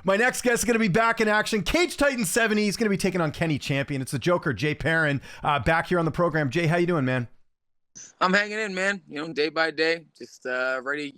My next guest is going to be back in action. Cage Titan 70. He's going to be taking on Kenny Champion. It's the Joker, Jay Perrin, back here on the program. Jay, how you doing, man? I'm hanging in, man. Day by day, just ready.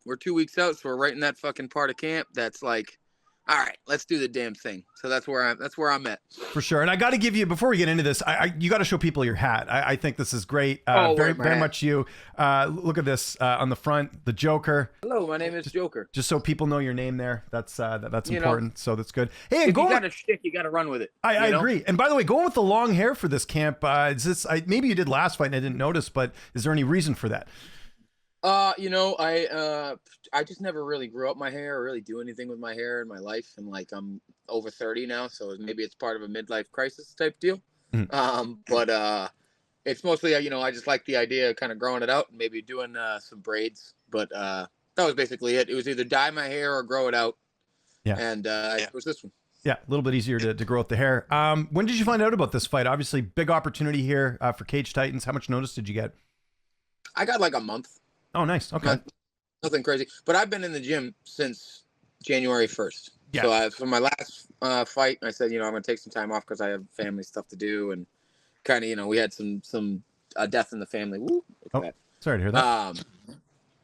We're 2 weeks out, so we're right in that fucking part of camp that's like, all right, let's do the damn thing. So that's where I'm at. For sure. And I got to give you, before we get into this, you got to show people your hat. I think this is great. Very much you. Look at this on the front, the Joker. Hello, my name is Joker. Just so people know your name there. That's important. So that's good. Hey, if you got a shtick, you got to run with it. I agree. And by the way, going with the long hair for this camp, is this? Maybe you did last fight and I didn't notice, but is there any reason for that? I just never really grew up my hair or really do anything with my hair in my life. And like, I'm over 30 now, so maybe it's part of a midlife crisis type deal. But it's mostly, I just like the idea of kind of growing it out and maybe doing some braids. But that was basically it. It was either dye my hair or grow it out. Yeah. And it was this one. Yeah, a little bit easier to grow out the hair. When did you find out about this fight? Obviously, big opportunity here for Cage Titans. How much notice did you get? I got like a month. Oh, nice. Okay. Nothing crazy. But I've been in the gym since January 1st. Yeah. So for my last fight, I said, I'm going to take some time off because I have family stuff to do. And kind of, we had some death in the family. Woo, sorry to hear that.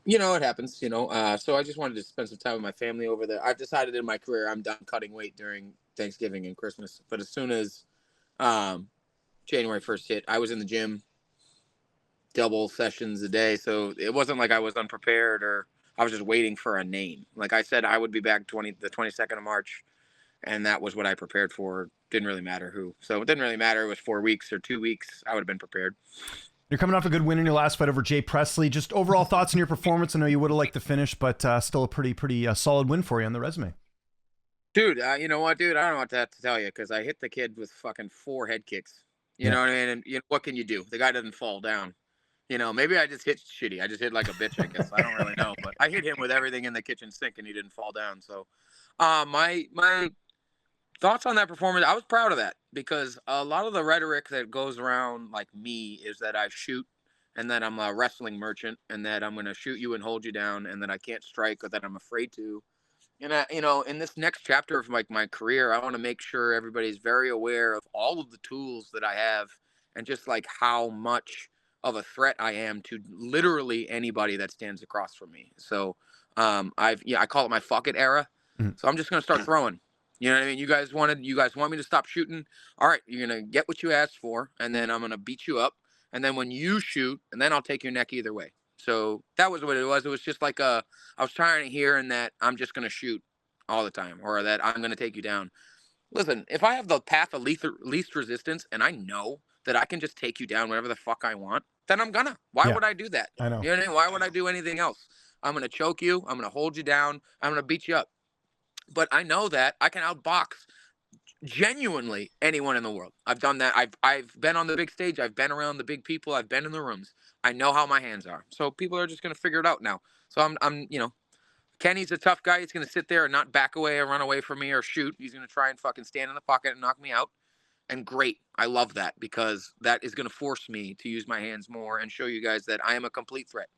It happens, So I just wanted to spend some time with my family over there. I've decided in my career I'm done cutting weight during Thanksgiving and Christmas. But as soon as January 1st hit, I was in the gym double sessions a day. So it wasn't like I was unprepared or I was just waiting for a name. Like I said, I would be back the 22nd of March. And that was what I prepared for. Didn't really matter who. So it didn't really matter. It was 4 weeks or 2 weeks. I would have been prepared. You're coming off a good win in your last fight over Jay Presley. Just overall thoughts on your performance. I know you would have liked to finish, but still a pretty solid win for you on the resume. Dude, you know what, dude? I don't know what to tell you because I hit the kid with fucking 4 head kicks. You know what I mean? And what can you do? The guy doesn't fall down. Maybe I just hit shitty. I just hit like a bitch, I guess. I don't really know. But I hit him with everything in the kitchen sink, and he didn't fall down. So my thoughts on that performance, I was proud of that because a lot of the rhetoric that goes around like me is that I shoot and that I'm a wrestling merchant and that I'm going to shoot you and hold you down and that I can't strike or that I'm afraid to. And, in this next chapter of my career, I want to make sure everybody's very aware of all of the tools that I have and just like how much of a threat I am to literally anybody that stands across from me. So I call it my fuck it era. So I'm just going to start throwing. You know what I mean? You guys want me to stop shooting? All right, you're going to get what you asked for, and then I'm going to beat you up. And then when you shoot, and then I'll take your neck either way. So that was what it was. It was just like I was trying to hear in that I'm just going to shoot all the time or that I'm going to take you down. Listen, if I have the path of least resistance and I know that I can just take you down whenever the fuck I want, then I'm gonna. Why would I do that? I know. You know what I mean? Why would I do anything else? I'm going to choke you. I'm going to hold you down. I'm going to beat you up. But I know that I can outbox genuinely anyone in the world. I've done that. I've been on the big stage. I've been around the big people. I've been in the rooms. I know how my hands are. So people are just going to figure it out now. So I'm Kenny's a tough guy. He's going to sit there and not back away or run away from me or shoot. He's going to try and fucking stand in the pocket and knock me out. And great. I love that because that is going to force me to use my hands more and show you guys that I am a complete threat.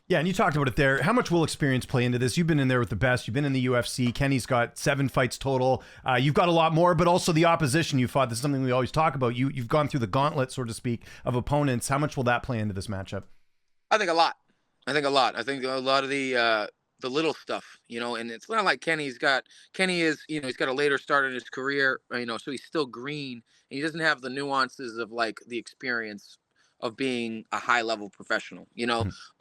Yeah, and you talked about it there. How much will experience play into this? You've been in there with the best. You've been in the UFC. Kenny's got 7 fights total. You've got a lot more, but also the opposition you fought. This is something we always talk about. You've gone through the gauntlet, so to speak, of opponents. How much will that play into this matchup? I think a lot. I think a lot of the little stuff, and it's not like Kenny is, he's got a later start in his career, so he's still green and he doesn't have the nuances of like the experience of being a high level professional,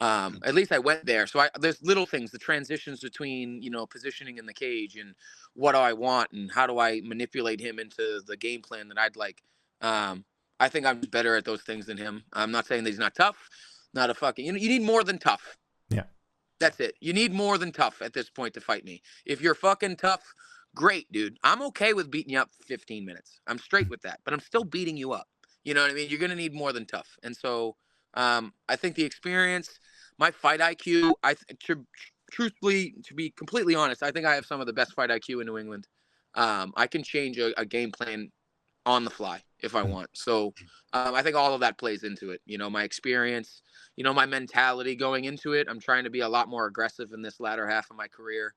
at least I went there. So there's little things, the transitions between, positioning in the cage and what do I want and how do I manipulate him into the game plan that I'd like. I think I'm better at those things than him. I'm not saying that he's not tough, not a fucking, you need more than tough. Yeah. That's it. You need more than tough at this point to fight me. If you're fucking tough, great, dude. I'm okay with beating you up for 15 minutes. I'm straight with that, but I'm still beating you up. You know what I mean? You're going to need more than tough. And so I think the experience, my fight IQ, truthfully, to be completely honest, I think I have some of the best fight IQ in New England. I can change a game plan on the fly if I want. So I think all of that plays into it. My experience, my mentality going into it. I'm trying to be a lot more aggressive in this latter half of my career.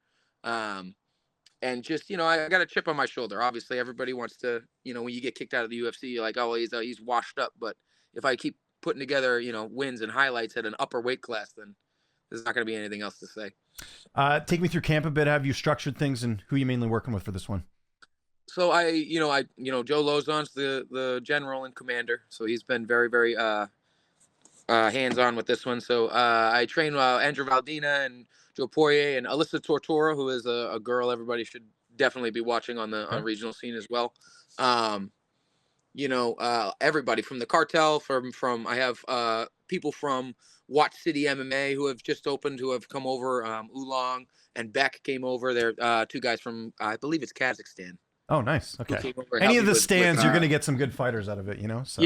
and just, I got a chip on my shoulder. Obviously, everybody wants to, when you get kicked out of the UFC, you're like, oh, well, he's washed up. But if I keep putting together, wins and highlights at an upper weight class, then there's not going to be anything else to say. Take me through camp a bit. Have you structured things, and who are you mainly working with for this one? So Joe Lozon's the general and commander. So he's been very, very hands-on with this one. So I train Andrew Valdina and Joe Poirier and Alyssa Tortora, who is a girl everybody should definitely be watching on the on regional scene as well. Everybody from the cartel, from I have people from Watch City MMA who have just opened, who have come over. Oolong and Beck came over. They're two guys from, I believe it's Kazakhstan. Oh, nice. Okay. Any of the stands, you're going to get some good fighters out of it, So.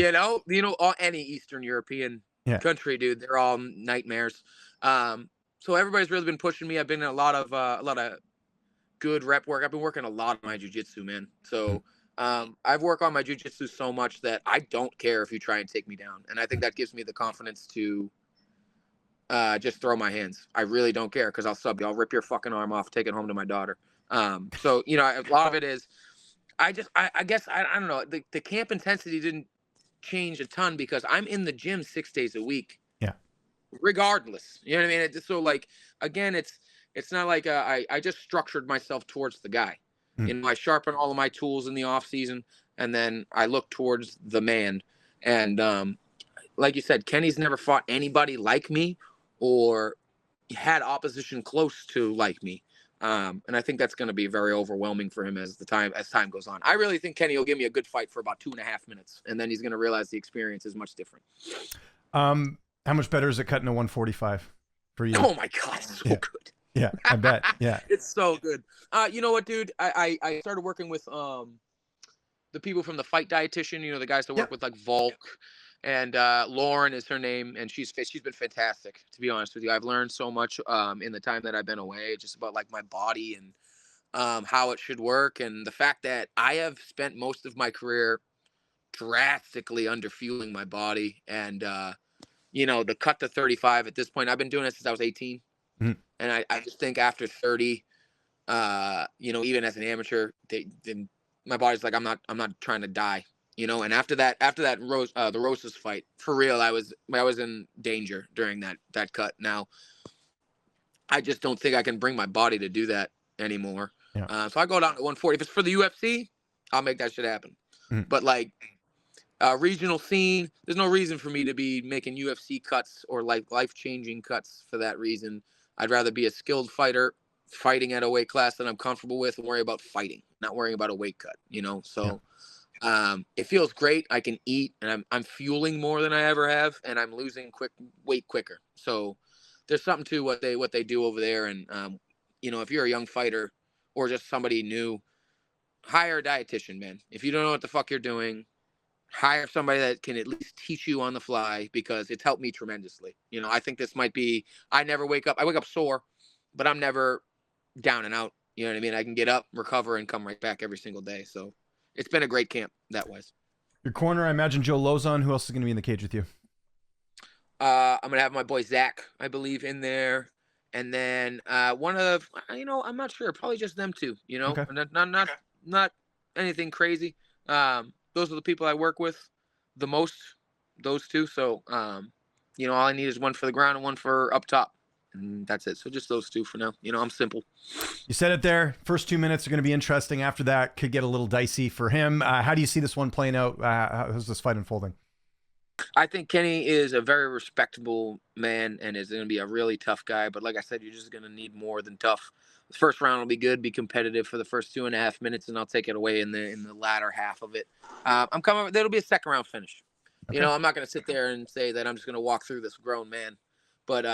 Any Eastern European country, dude, they're all nightmares. So everybody's really been pushing me. I've been in a lot of good rep work. I've been working a lot on my jiu-jitsu, man. So I've worked on my jiu-jitsu so much that I don't care if you try and take me down. And I think that gives me the confidence to just throw my hands. I really don't care, because I'll sub you. I'll rip your fucking arm off, take it home to my daughter. So, a lot of it is, I guess, I don't know. The camp intensity didn't change a ton because I'm in the gym 6 days a week. Yeah. Regardless. You know what I mean? So, like, again, it's not like I just structured myself towards the guy. I sharpen all of my tools in the off season, and then I look towards the man. And like you said, Kenny's never fought anybody like me or had opposition close to like me. And I think that's going to be very overwhelming for him as time goes on. I really think Kenny will give me a good fight for about 2.5 minutes, and then he's going to realize the experience is much different. How much better is it cutting to 145 for you? Oh my God, it's so good. Yeah, I bet. Yeah, it's so good. You know what, dude? I started working with the people from the Fight Dietitian. The guys that work with like Volk. And Lauren is her name, and she's been fantastic, to be honest with you. I've learned so much in the time that I've been away, just about like my body and how it should work, and the fact that I have spent most of my career drastically underfueling my body, and the cut to 35 at this point. I've been doing it since I was 18, and I just think after 30, even as an amateur, my body's like, I'm not trying to die. And after that the Rosas fight, for real, I was in danger during that cut. Now, I just don't think I can bring my body to do that anymore. Yeah. So I go down to 140. If it's for the UFC, I'll make that shit happen. But like regional scene, there's no reason for me to be making UFC cuts or like life-changing cuts for that reason. I'd rather be a skilled fighter fighting at a weight class that I'm comfortable with and worry about fighting, not worrying about a weight cut, So. Yeah. It feels great. I can eat, and I'm fueling more than I ever have, and I'm losing weight quicker. So there's something to what they do over there. And if you're a young fighter or just somebody new, hire a dietitian, man. If you don't know what the fuck you're doing, hire somebody that can at least teach you on the fly, because it's helped me tremendously. I think this might be. I never wake up. I wake up sore, but I'm never down and out. You know what I mean? I can get up, recover, and come right back every single day. So. It's been a great camp that was. Your corner, I imagine Joe Lozon. Who else is going to be in the cage with you? I'm going to have my boy Zach, I believe, in there. And then one of, I'm not sure. Probably just them two, Okay. Not anything crazy. Those are the people I work with the most, those two. So, all I need is one for the ground and one for up top. And that's it. So just those two for now. I'm simple. You said it there. First 2 minutes are going to be interesting. After that, could get a little dicey for him. How do you see this one playing out? How's this fight unfolding? I think Kenny is a very respectable man and is going to be a really tough guy. But like I said, you're just going to need more than tough. The first round will be good, be competitive for the first 2.5 minutes, and I'll take it away in the latter half of it. I'm coming. There'll be a second round finish. Okay. I'm not going to sit there and say that I'm just going to walk through this grown man, but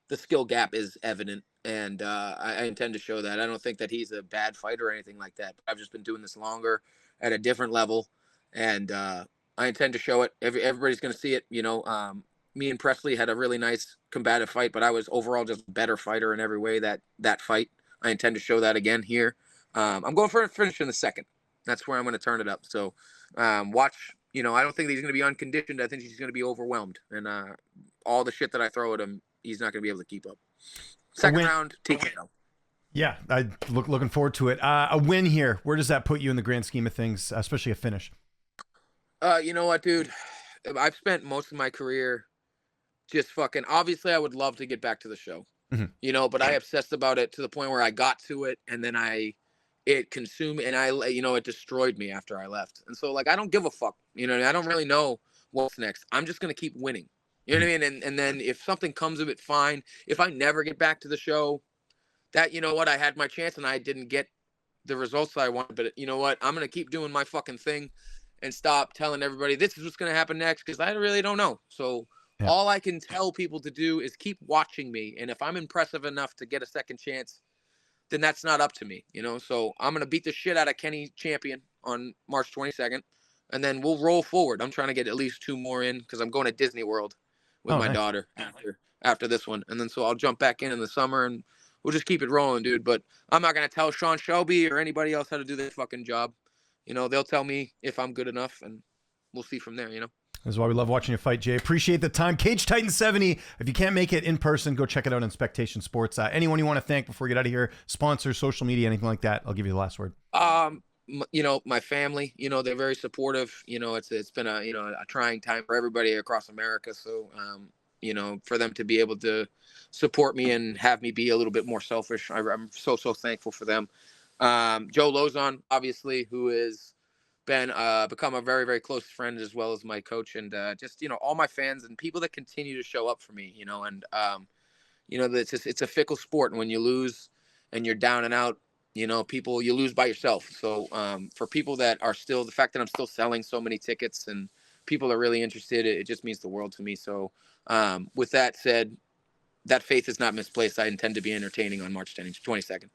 the skill gap is evident, and I intend to show that. I don't think that he's a bad fighter or anything like that. I've just been doing this longer at a different level, and I intend to show it. Everybody's going to see it. Me and Presley had a really nice combative fight, but I was overall just a better fighter in every way that fight. I intend to show that again here. I'm going for a finish in the second. That's where I'm going to turn it up. So watch. I don't think that he's going to be unconditioned. I think he's going to be overwhelmed, and all the shit that I throw at him, he's not going to be able to keep up. Second round, TKO. Yeah, I looking forward to it. A win here, where does that put you in the grand scheme of things, especially a finish? You know what, dude? I've spent most of my career just fucking. Obviously, I would love to get back to the show, Mhm. but I obsessed about it to the point where I got to it, and then it consumed, and it destroyed me after I left. And so, like, I don't give a fuck. I don't really know what's next. I'm just gonna keep winning. You know Mhm. what I mean? And then if something comes of it, fine. If I never get back to the show, that I had my chance and I didn't get the results I wanted. But you know what? I'm gonna keep doing my fucking thing and stop telling everybody this is what's gonna happen next because I really don't know. So Yeah. all I can tell people to do is keep watching me, and if I'm impressive enough to get a second chance, then that's not up to me. So I'm gonna beat the shit out of Kenny Champion on March 22nd, and then we'll roll forward. I'm trying to get at least two more in because I'm going to Disney World with Oh, my nice. daughter after this one, and then so I'll jump back in the summer and we'll just keep it rolling, dude. But I'm not gonna tell Sean Shelby or anybody else how to do their fucking job. They'll tell me if I'm good enough, and we'll see from there. This is why we love watching you fight, Jay. Appreciate the time. Cage Titan 70. If you can't make it in person, go check it out on Spectation Sports. Anyone you want to thank before we get out of here? Sponsors, social media, anything like that? I'll give you the last word. My family, they're very supportive. It's been a trying time for everybody across America. So, for them to be able to support me and have me be a little bit more selfish, I'm so thankful for them. Joe Lozon, obviously, who has become a very, very close friend as well as my coach, and just all my fans and people that continue to show up for me. And it's a fickle sport, and when you lose and you're down and out, you lose by yourself. So for people that are still, the fact that I'm still selling so many tickets and people are really interested, it just means the world to me. So with that said, that faith is not misplaced. I intend to be entertaining on March 22nd.